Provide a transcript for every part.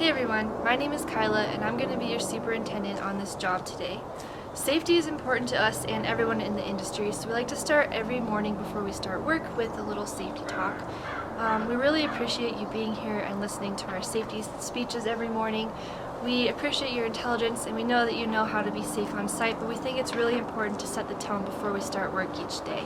Hey everyone, my name is Kyla and I'm going to be your superintendent on this job today. Safety is important to us and everyone in the industry, so we like to start every morning before we start work with a little safety talk. We really appreciate you being here and listening to our safety speeches every morning. We appreciate your intelligence and we know that you know how to be safe on site, but we think it's really important to set the tone before we start work each day.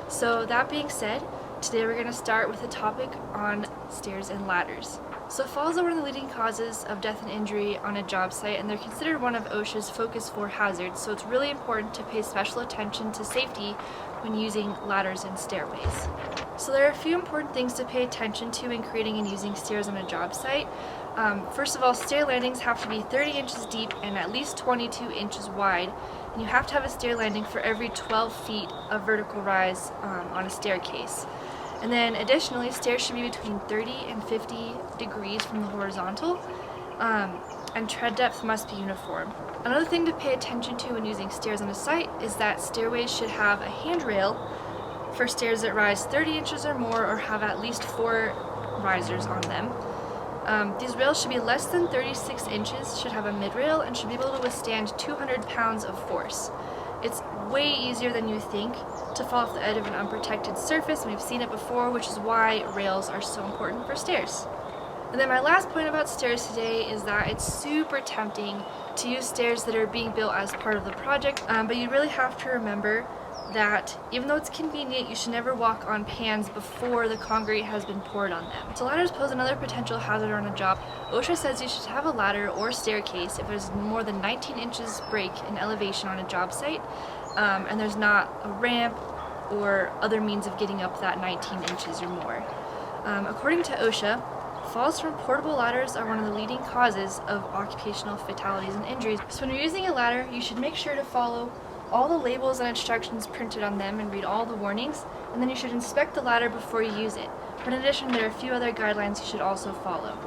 So that being said, today we're going to start with a topic on stairs and ladders. So falls are one of the leading causes of death and injury on a job site, and they're considered one of OSHA's Focus 4 hazards, so it's really important to pay special attention to safety when using ladders and stairways. So there are a few important things to pay attention to in creating and using stairs on a job site. First of all, stair landings have to be 30 inches deep and at least 22 inches wide, and you have to have a stair landing for every 12 feet of vertical rise on a staircase. And then additionally, stairs should be between 30 and 50 degrees from the horizontal, and tread depth must be uniform. Another thing to pay attention to when using stairs on a site is that stairways should have a handrail for stairs that rise 30 inches or more or have at least 4 risers on them. These rails should be less than 36 inches, should have a mid-rail, and should be able to withstand 200 pounds of force. It's way easier than you think to fall off the edge of an unprotected surface, and we've seen it before, which is why rails are so important for stairs. And then my last point about stairs today is that it's super tempting to use stairs that are being built as part of the project, but you really have to remember that even though it's convenient, you should never walk on pans before the concrete has been poured on them. So ladders pose another potential hazard on a job. OSHA says you should have a ladder or staircase if there's more than 19 inches break in elevation on a job site, and there's not a ramp or other means of getting up that 19 inches or more. According to OSHA, falls from portable ladders are one of the leading causes of occupational fatalities and injuries. So when you're using a ladder, you should make sure to follow all the labels and instructions printed on them and read all the warnings, and then you should inspect the ladder before you use it. But in addition, there are a few other guidelines you should also follow.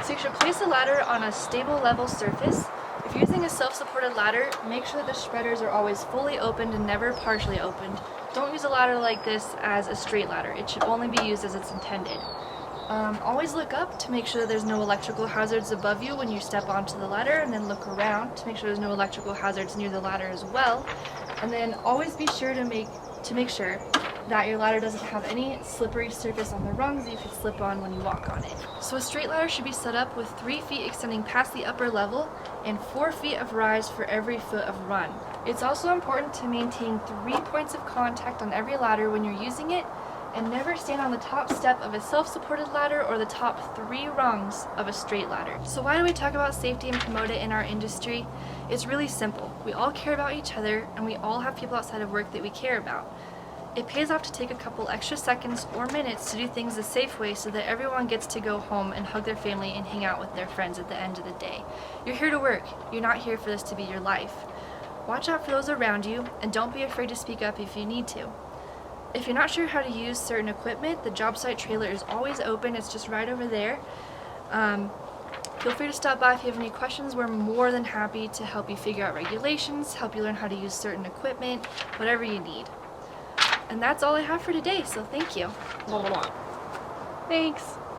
So you should place the ladder on a stable level surface. If you're using a self-supported ladder, make sure that the spreaders are always fully opened and never partially opened. Don't use a ladder like this as a straight ladder. It should only be used as it's intended. Always look up to make sure that there's no electrical hazards above you when you step onto the ladder, and then look around to make sure there's no electrical hazards near the ladder as well. And then always be sure to make sure that your ladder doesn't have any slippery surface on the rungs that you could slip on when you walk on it. So a straight ladder should be set up with 3 feet extending past the upper level and 4 feet of rise for every foot of run. It's also important to maintain 3 points of contact on every ladder when you're using it, and never stand on the top step of a self-supported ladder or the top 3 rungs of a straight ladder. So why do we talk about safety and promote it in our industry? It's really simple. We all care about each other, and we all have people outside of work that we care about. It pays off to take a couple extra seconds or minutes to do things the safe way so that everyone gets to go home and hug their family and hang out with their friends at the end of the day. You're here to work. You're not here for this to be your life. Watch out for those around you, and don't be afraid to speak up if you need to. If you're not sure how to use certain equipment, the job site trailer is always open. It's just right over there. Feel free to stop by if you have any questions. We're more than happy to help you figure out regulations, help you learn how to use certain equipment, whatever you need. And that's all I have for today, so thank you. Thanks.